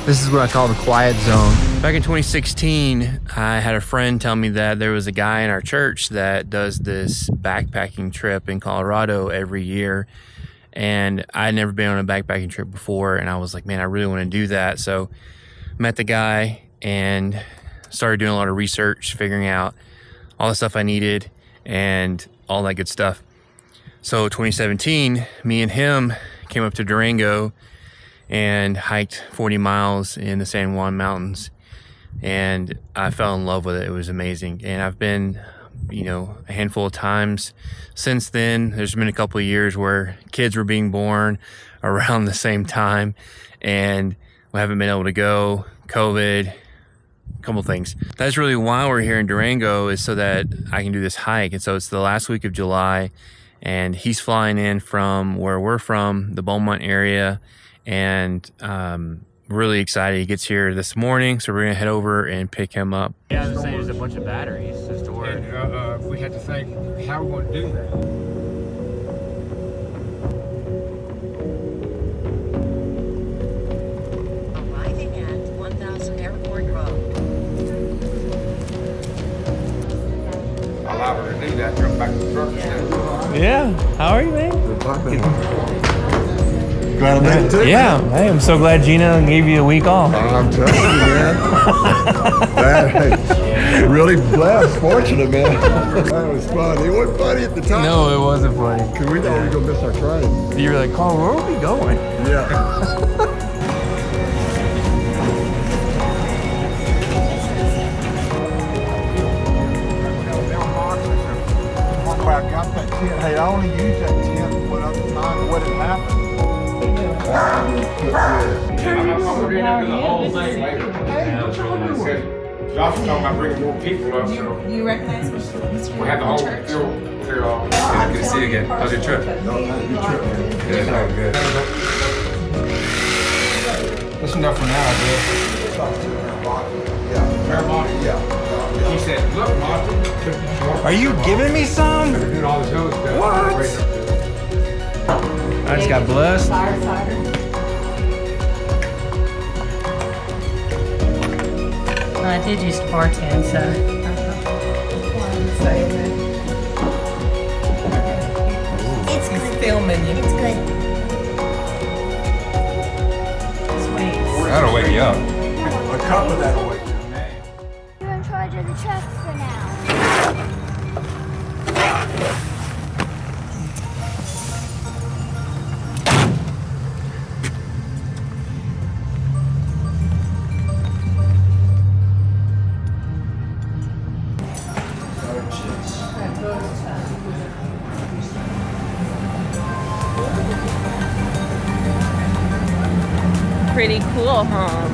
This is what I call the quiet zone. Back in 2016, I had a friend tell me that there was a guy in our church that does this backpacking trip in Colorado every year. And I'd never been on a backpacking trip before. And I was like, man, I really want to do that. So met the guy and started doing a lot of research, figuring out all the stuff I needed and all that good stuff. So 2017, me and him came up to Durango and hiked 40 miles in the San Juan Mountains, and I fell in love with it. It was amazing. And I've been, a handful of times since then. There's been a couple of years where kids were being born around the same time, and we haven't been able to go. COVID, a couple things. That's really why we're here in Durango, is so that I can do this hike. And so it's the last week of July, and he's flying in from where we're from, the Beaumont area, and really excited. He gets here this morning, so we're gonna head over and pick him up. Yeah, I was saying there's a bunch of batteries just to work. And, we had to think how we're going to do that. Arriving at 1000 Airport Road. Allow her to do that, come back to the truck. Yeah, how are you, man? Glad I made it too. Yeah, hey, I'm so glad Gina gave you a week off. I'm telling you, man. Hey, really blessed, fortunate, man. That was funny. It wasn't funny at the time. No, it wasn't funny. Because we thought we were going to miss our train. You were like, Carl, where are we going? Yeah. I got that tent. Hey, I only used that tent when I was time what had happened. Josh was talking about bringing more people up, so Do you recognize Mr. we had the whole Church? field cleared off. Good to see you again. How's your trip? No, good trip, man. Good. Good. That's enough for now, I guess. Yeah. He said, look, Martin. Are you giving me some? They're doing all this other stuff. What? I just got blessed. I did used to bartend, so. It's good. Filming you. It's good. Sweet. That'll wake you up. A cup of that oil. You're in charge of the truck for now. Pretty cool, huh?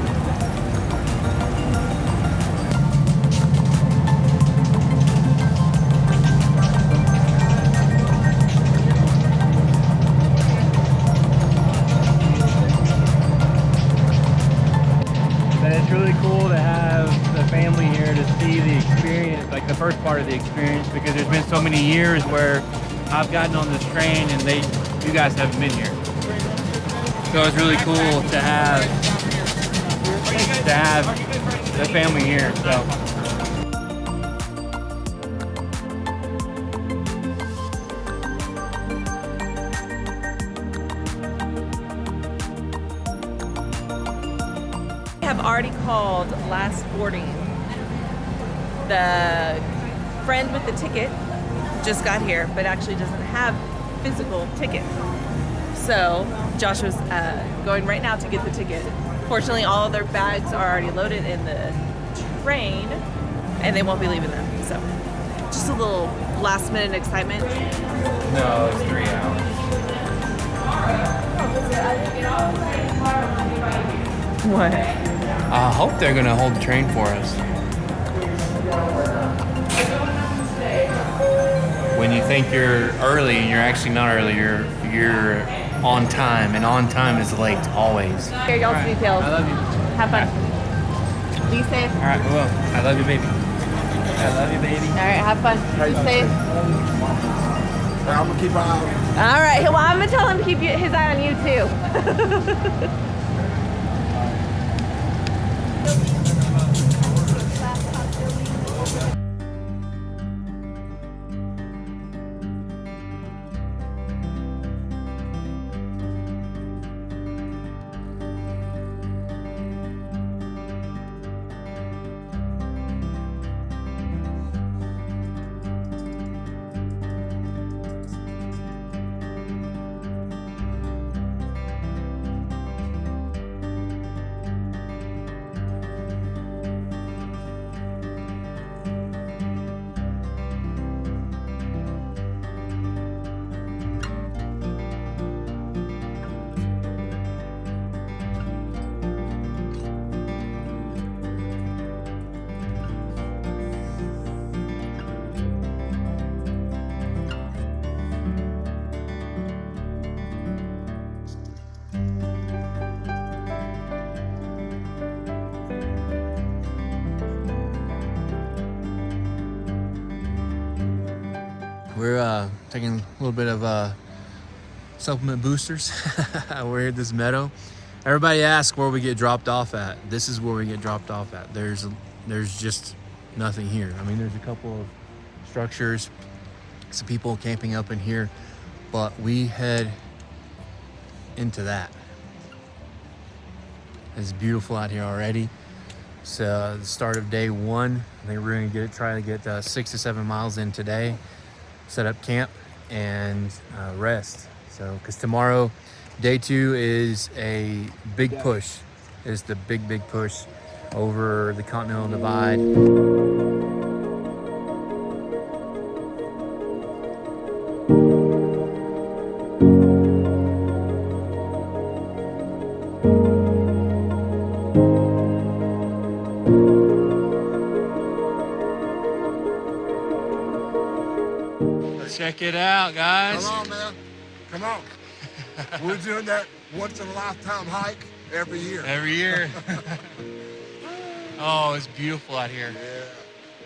But it's really cool to have the family here to see the experience, like the first part of the experience, because there's been so many years where I've gotten on this train and you guys haven't been here. So it's really cool to have the family here. So. I have already called last boarding. The friend with the ticket just got here, but actually doesn't have physical ticket. So Joshua's going right now to get the ticket. Fortunately, all of their bags are already loaded in the train, and they won't be leaving them. So just a little last minute excitement. No, it's 3 hours. What? I hope they're gonna hold the train for us. When you think you're early and you're actually not early, you're on time, and on time is late always. Here, y'all's details. I love you. Have fun. Be safe. All right, well, I love you, baby. I love you, baby. All right, have fun. Be safe. I'm gonna keep an eye on him. All right. Well, I'm gonna tell him to keep his eye on you too. We're taking a little bit of supplement boosters. We're at this meadow. Everybody asks where we get dropped off at. This is where we get dropped off at. There's just nothing here. I mean, there's a couple of structures, some people camping up in here, but we head into that. It's beautiful out here already. It's the start of day one. I think we're gonna try to get 6 to 7 miles in today. Set up camp and rest. So, because tomorrow, day 2 is a big push. It's the big push over the Continental Divide. Check it out, guys. Come on, man. Come on. We're doing that once in a lifetime hike every year. Every year. Oh, it's beautiful out here. Yeah,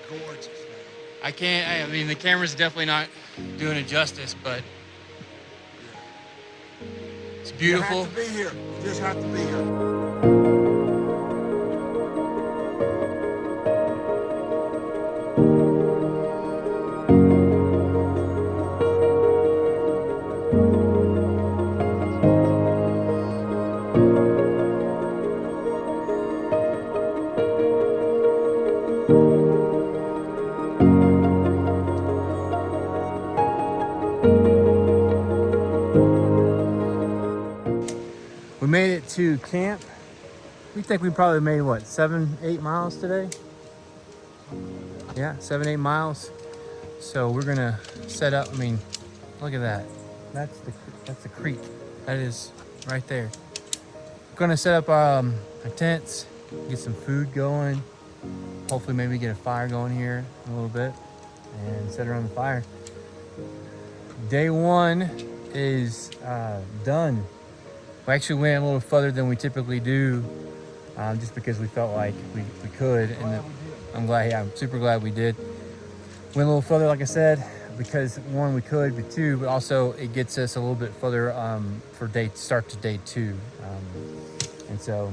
gorgeous, man. I mean, the camera's definitely not doing it justice, but it's beautiful. You have to be here. You just have to be here. We made it to camp. We think we probably made what, 7-8 miles today? Yeah, 7-8 miles. So we're gonna set up. I mean, look at that. That's the creek. That is right there. We're gonna set up our tents, get some food going. Hopefully, maybe get a fire going here in a little bit, and set around the fire. Day 1 is done. We actually went a little further than we typically do, just because we felt like we could, and I'm super glad we did. Went a little further, like I said, because 1, we could, but also it gets us a little bit further for start to day 2, and so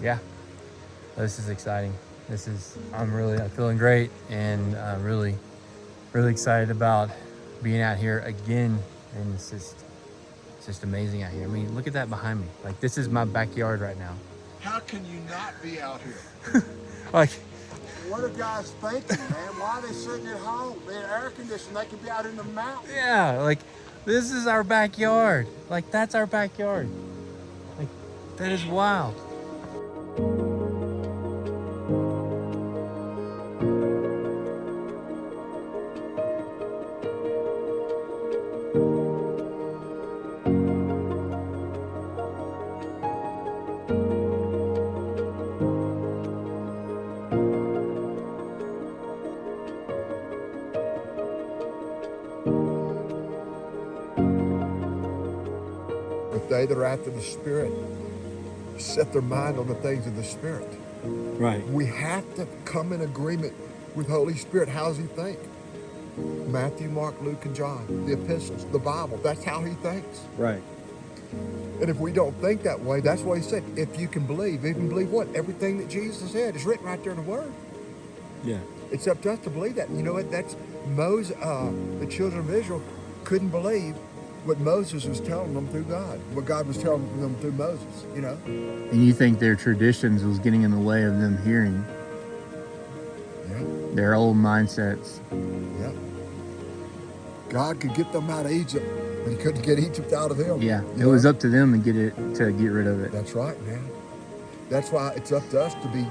yeah, this is exciting. I'm feeling great, and really excited about being out here again, and it's just amazing out here. I mean, look at that behind me. Like, this is my backyard right now. How can you not be out here? Like, What are guys thinking, man? Why are they sitting at home? They're air conditioned. They could be out in the mountains. yeah, like, this is our backyard. Like, that's our backyard. Like, that is wild. If they that are after the Spirit set their mind on the things of the Spirit. Right. We have to come in agreement with Holy Spirit. How does he think? Matthew, Mark, Luke, and John, the epistles, the Bible. That's how he thinks. Right. And if we don't think that way, that's why he said, if you can believe what? Everything that Jesus said is written right there in the Word. Yeah. It's up to us to believe that. You know what? That's Moses. The children of Israel couldn't believe what Moses was telling them through God, what God was telling them through Moses. You know. And you think their traditions was getting in the way of them hearing Yeah. their old mindsets? Yeah. God could get them out of Egypt, but He couldn't get Egypt out of them. Yeah. You It was know? up to them to get rid of it. That's right, man. That's why it's up to us to be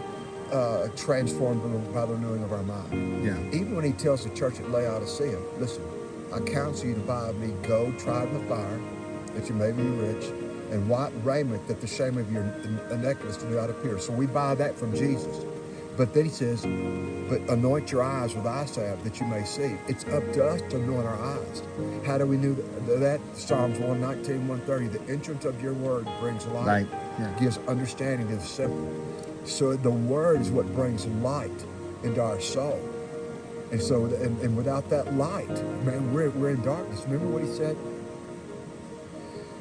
transformed by the renewing of our mind. Yeah. Even when He tells the church at Laodicea, listen, I counsel you to buy of me gold tried in the fire, that you may be rich, and white raiment, that the shame of your nakedness do not appear. So we buy that from Jesus. But then He says, but anoint your eyes with eye salve that you may see. It's up to us to anoint our eyes. How do we know that? Psalms 119, 130, the entrance of your word brings light, Light, yeah. gives understanding to the simple. So the word is what brings light into our soul. And so, and without that light, man, we're in darkness. Remember what He said?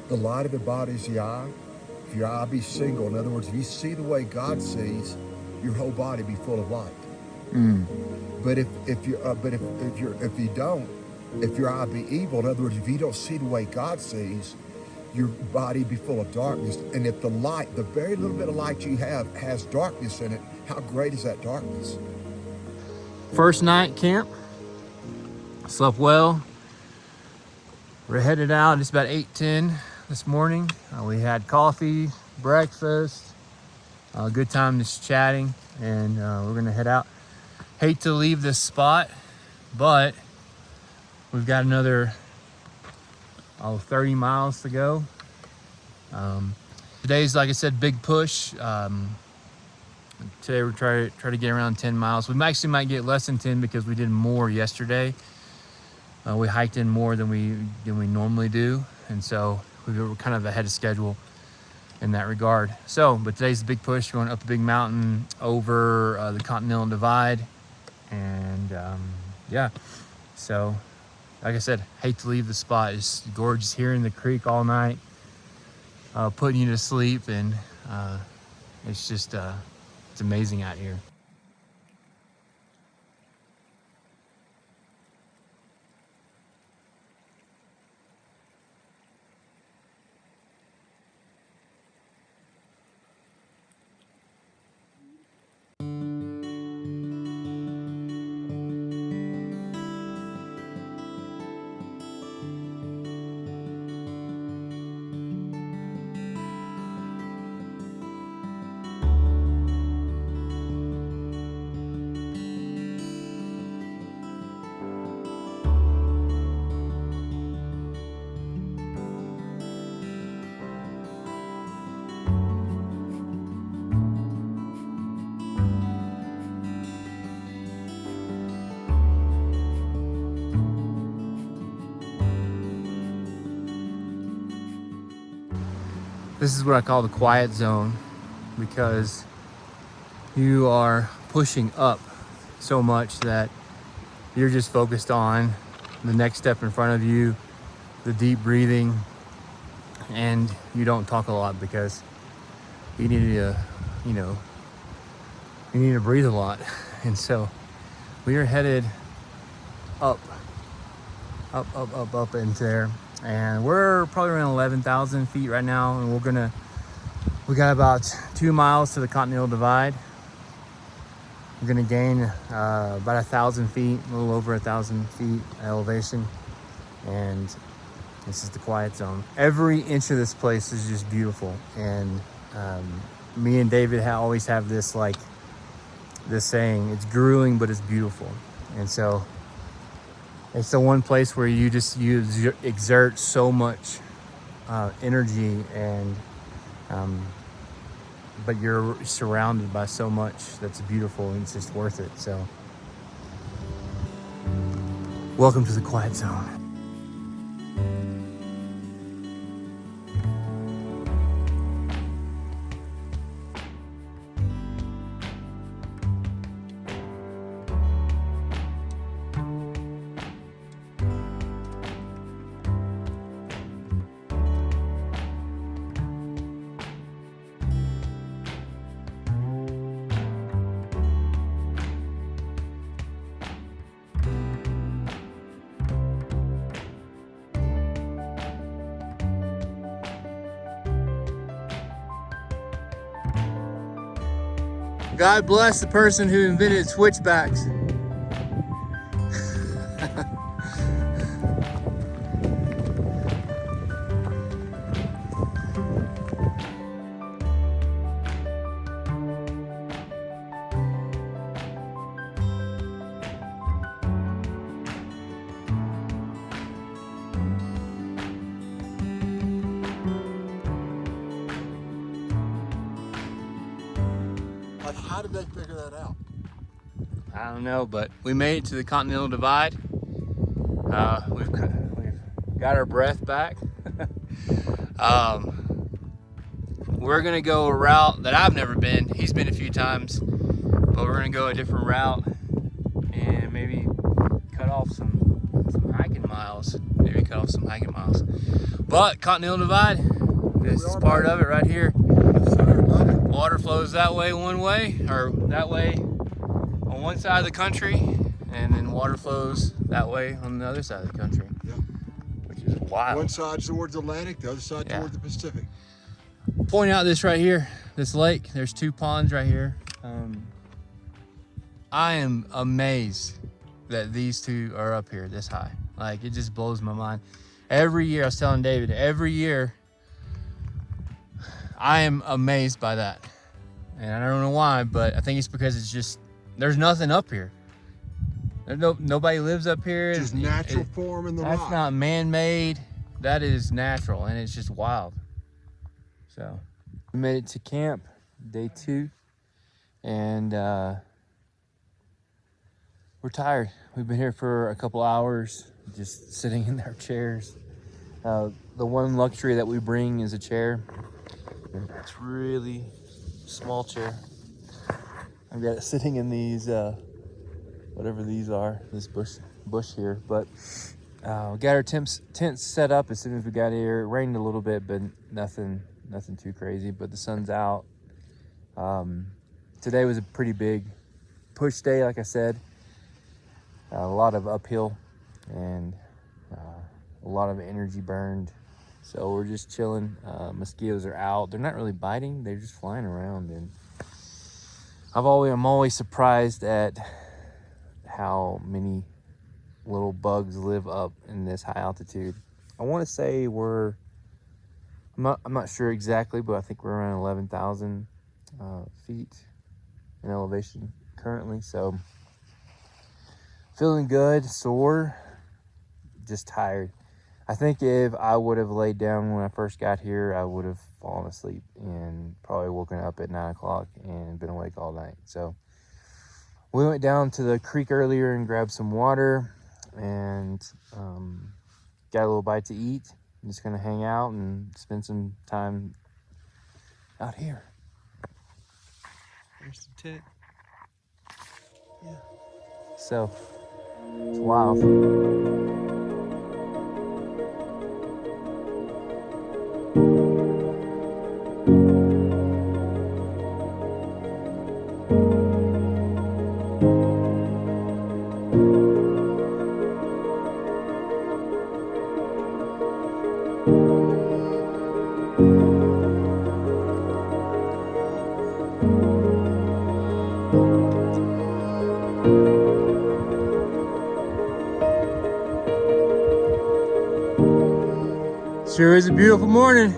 The light of the body is the eye. If your eye be single, in other words, if you see the way God sees, your whole body be full of light. But if you don't, if your eye be evil, in other words, if you don't see the way God sees, your body be full of darkness. And if the light, the very little bit of light you have, has darkness in it, how great is that darkness? First night camp. Slept well. We're headed out. It's about 8:10 this morning. We had coffee, breakfast, a good time just chatting, and we're gonna head out. Hate to leave this spot, but we've got another 30 miles to go. Today's, like I said, big push. Today we're trying to get around 10 miles. We actually might get less than 10 because we did more yesterday. We hiked in more than we normally do, and so we were kind of ahead of schedule in that regard. So, but today's the big push, going up a big mountain over the Continental Divide, and yeah. So, like I said, hate to leave the spot. It's gorgeous hearing the creek all night, putting you to sleep, and it's just it's amazing out here. This is what I call the quiet zone, because you are pushing up so much that you're just focused on the next step in front of you, the deep breathing, and you don't talk a lot because you need to, you need to breathe a lot. And so we are headed up into there. And we're probably around 11,000 feet right now, and we got about 2 miles to the Continental Divide. We're gonna gain about 1,000 feet, a little over 1,000 feet elevation, and this is the quiet zone. Every inch of this place is just beautiful, and me and David always have this saying: it's grueling, but it's beautiful. And so it's the one place where you exert so much energy, and but you're surrounded by so much that's beautiful, and it's just worth it. So welcome to the quiet zone. God bless the person who invented switchbacks. Like, how did they figure that out? I don't know, but we made it to the Continental Divide. We've got our breath back. We're gonna go a route that I've never been. He's been a few times, but we're gonna go a different route and maybe cut off some hiking miles. Maybe cut off some hiking miles. But Continental Divide, this is part of it right here. Water flows that way one way, or that way on one side of the country, and then water flows that way on the other side of the country. Yeah. Which is wild. One side towards the Atlantic, the other side Yeah. toward the Pacific. Point out this right here, this lake. There's two ponds right here. I am amazed that these two are up here this high. Like, it just blows my mind. Every year, I was telling David, every year, I am amazed by that. And I don't know why, but I think it's because it's just, there's nothing up here. Nobody lives up here. Just natural form in the rock. That's not man-made. That is natural, and it's just wild. So, we made it to camp, day 2, and we're tired. We've been here for a couple hours, just sitting in our chairs. The one luxury that we bring is a chair. It's really small chair. I've got it sitting in these, whatever these are, this bush here. But we got our tents set up as soon as we got here. It rained a little bit, but nothing too crazy. But the sun's out. Today was a pretty big push day, like I said. A lot of uphill and a lot of energy burned. So we're just chilling. Mosquitoes are out. They're not really biting. They're just flying around. And I'm always surprised at how many little bugs live up in this high altitude. I want to say I'm not sure exactly, but I think we're around 11,000 feet in elevation currently. So feeling good, sore, just tired. I think if I would have laid down when I first got here, I would have fallen asleep and probably woken up at 9 o'clock and been awake all night. So we went down to the creek earlier and grabbed some water and got a little bite to eat. I'm just gonna hang out and spend some time out here. There's the tent. Yeah. So it's wild. Sure is a beautiful morning.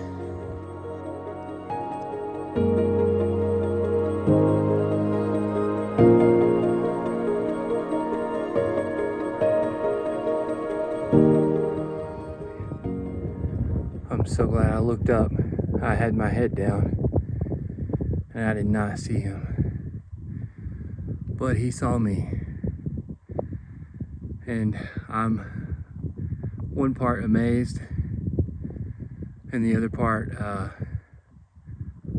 I'm so glad I looked up. I had my head down and I did not see him. But he saw me. And I'm one part amazed and the other part a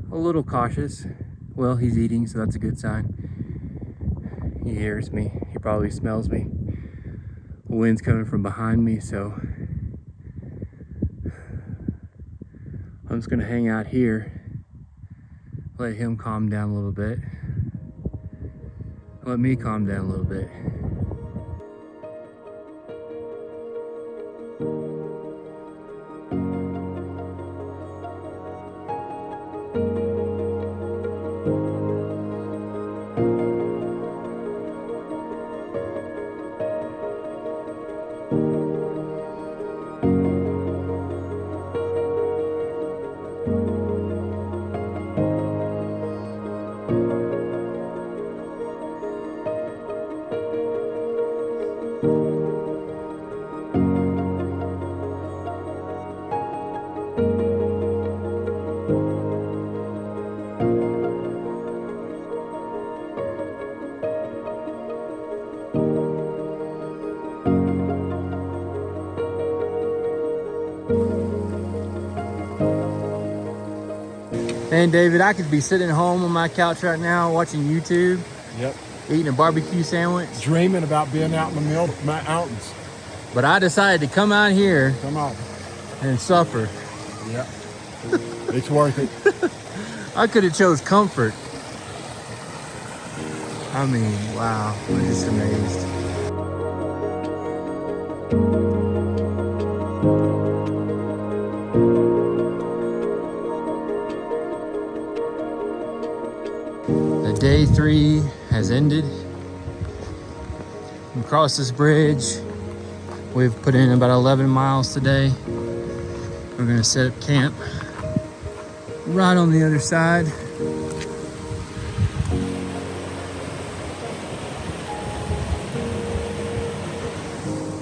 little cautious. Well, he's eating, so that's a good sign. He hears me. He probably smells me. The wind's coming from behind me, so I'm just gonna hang out here, let him calm down a little bit, let me calm down a little bit. And David, I could be sitting at home on my couch right now watching YouTube, Yep. eating a barbecue sandwich. Dreaming about being out in the mountains. But I decided to come out here Come on. and suffer. Yep. It's worth it. I could have chose comfort. I mean, wow, I'm just amazed. The day 3 has ended. We crossed this bridge. We've put in about 11 miles today. We're gonna set up camp right on the other side.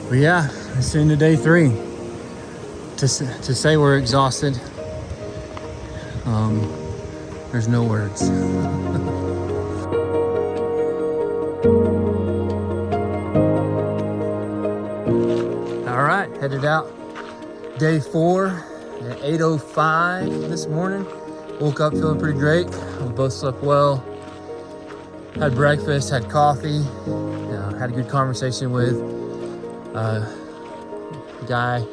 But yeah, it's into day 3. To say we're exhausted, there's no words. All right, headed out. Day 4 at 8:05 this morning. Woke up feeling pretty great. We both slept well. Had breakfast, had coffee. Had a good conversation with a guy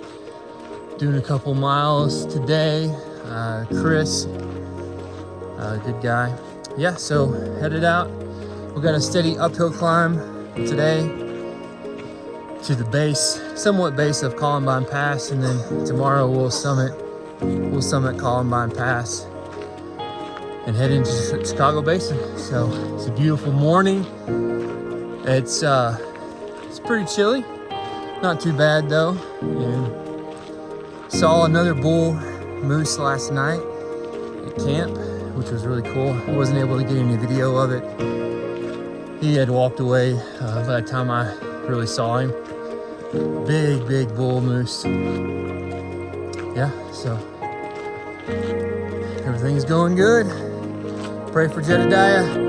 doing a couple miles today. Chris, good guy. Yeah, so headed out. We got a steady uphill climb today to the base, somewhat base of Columbine Pass, and then tomorrow we'll summit Columbine Pass and head into Chicago Basin. So it's a beautiful morning. It's pretty chilly, not too bad though. And saw another bull moose last night at camp, which was really cool. I wasn't able to get any video of it. He had walked away by the time I really saw him. Big bull moose. Yeah, so everything's going good. Pray for Jedediah.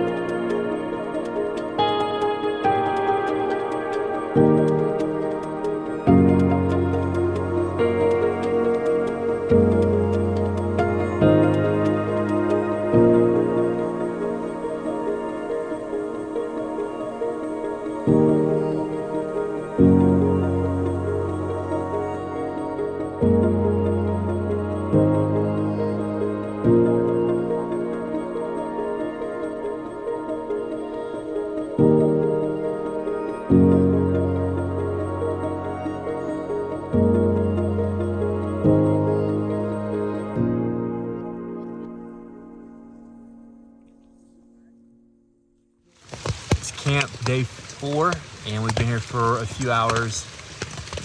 Camp day 4, and we've been here for a few hours,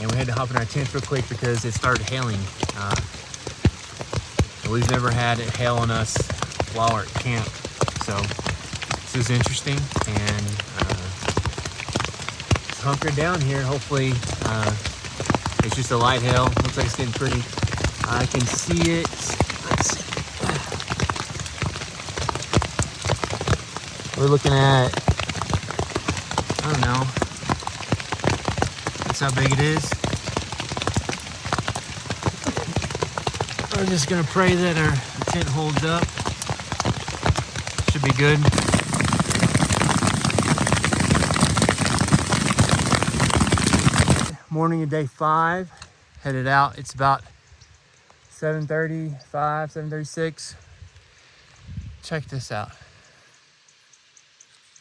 and we had to hop in our tents real quick because it started hailing. And we've never had it hail on us while we're at camp, so this is interesting. And it's hunkered down here. Hopefully it's just a light hail. Looks like it's getting pretty. I can see it. Let's see. We're looking at, I don't know. That's how big it is. We're just gonna pray that our tent holds up. Should be good. Morning of day 5. Headed out. It's about 7:35, 7:36. Check this out.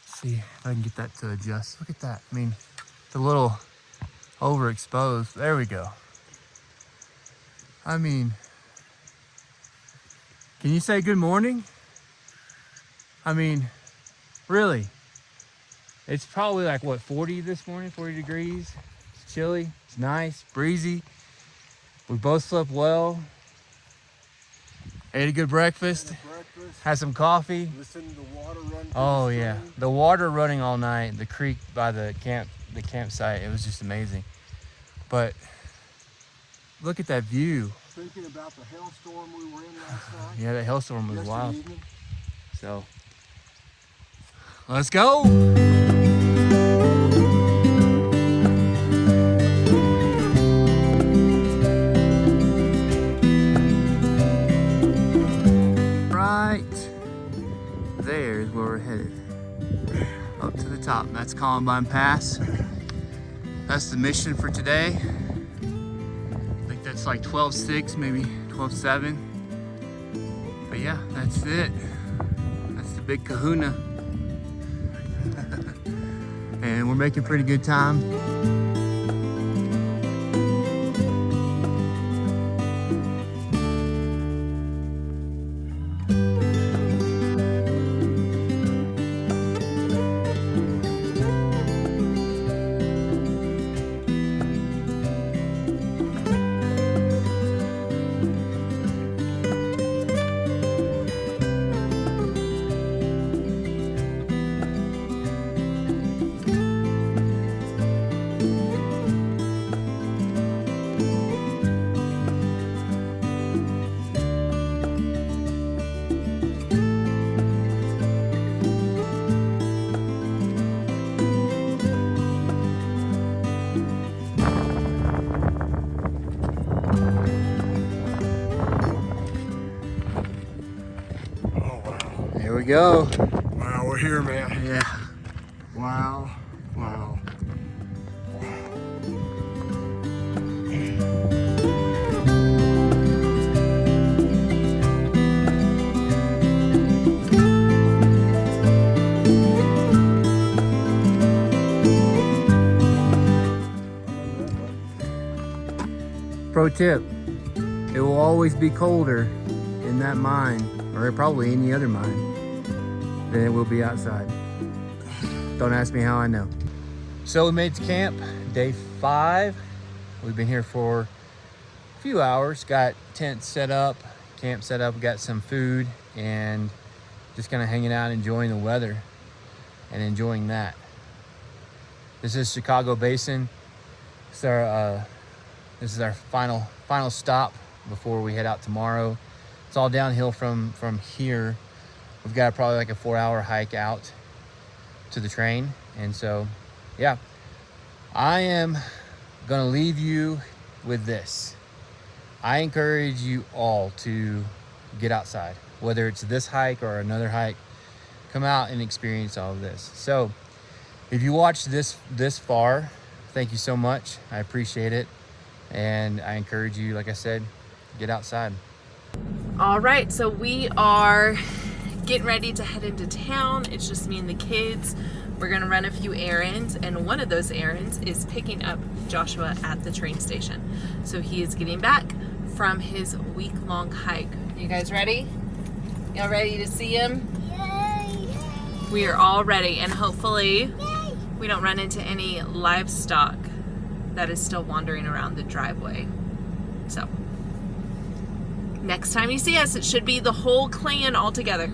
See if I can get that to adjust. Look at that. I mean, it's a little overexposed. There we go. I mean, can you say good morning? I mean, really? It's probably like, what, 40 this morning, 40 degrees. It's chilly, it's nice, breezy. We both slept well. Ate a good breakfast. Had some coffee. Listen to the water run. Oh yeah, the water running all night. The creek by the campsite. It was just amazing. But look at that view. Thinking about the hailstorm we were in last night. Yeah, that hailstorm was Yesterday wild. evening. So let's go. Columbine Pass. That's the mission for today. I think that's like 12.6, maybe 12.7. But yeah, that's it. That's the big kahuna. And we're making pretty good time. Here we go. Wow, we're here, man. Yeah. Wow, wow. Pro tip, it will always be colder in that mine, or probably any other mine, than it will be outside. Don't ask me how I know. So we made it to camp, day 5. We've been here for a few hours, got tents set up, camp set up, got some food, and just kind of hanging out, enjoying the weather and enjoying that. This is Chicago Basin. This is our final stop before we head out tomorrow. It's all downhill from here. We've got probably like a 4-hour hike out to the train. And so, yeah, I am gonna leave you with this. I encourage you all to get outside, whether it's this hike or another hike. Come out and experience all of this. So if you watched this far, thank you so much. I appreciate it. And I encourage you, like I said, get outside. All right, so we are getting ready to head into town. It's just me and the kids. We're gonna run a few errands, and one of those errands is picking up Joshua at the train station. So he is getting back from his week-long hike. You guys ready? Y'all ready to see him? Yay! We are all ready, and hopefully we don't run into any livestock that is still wandering around the driveway. So next time you see us, it should be the whole clan all together.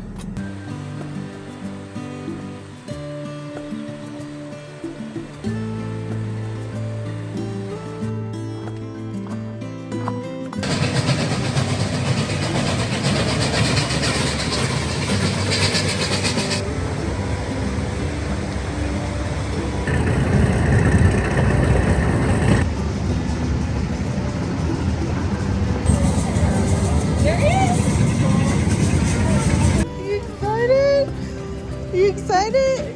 You excited?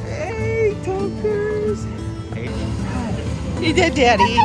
Hey, talkers. You did, Daddy.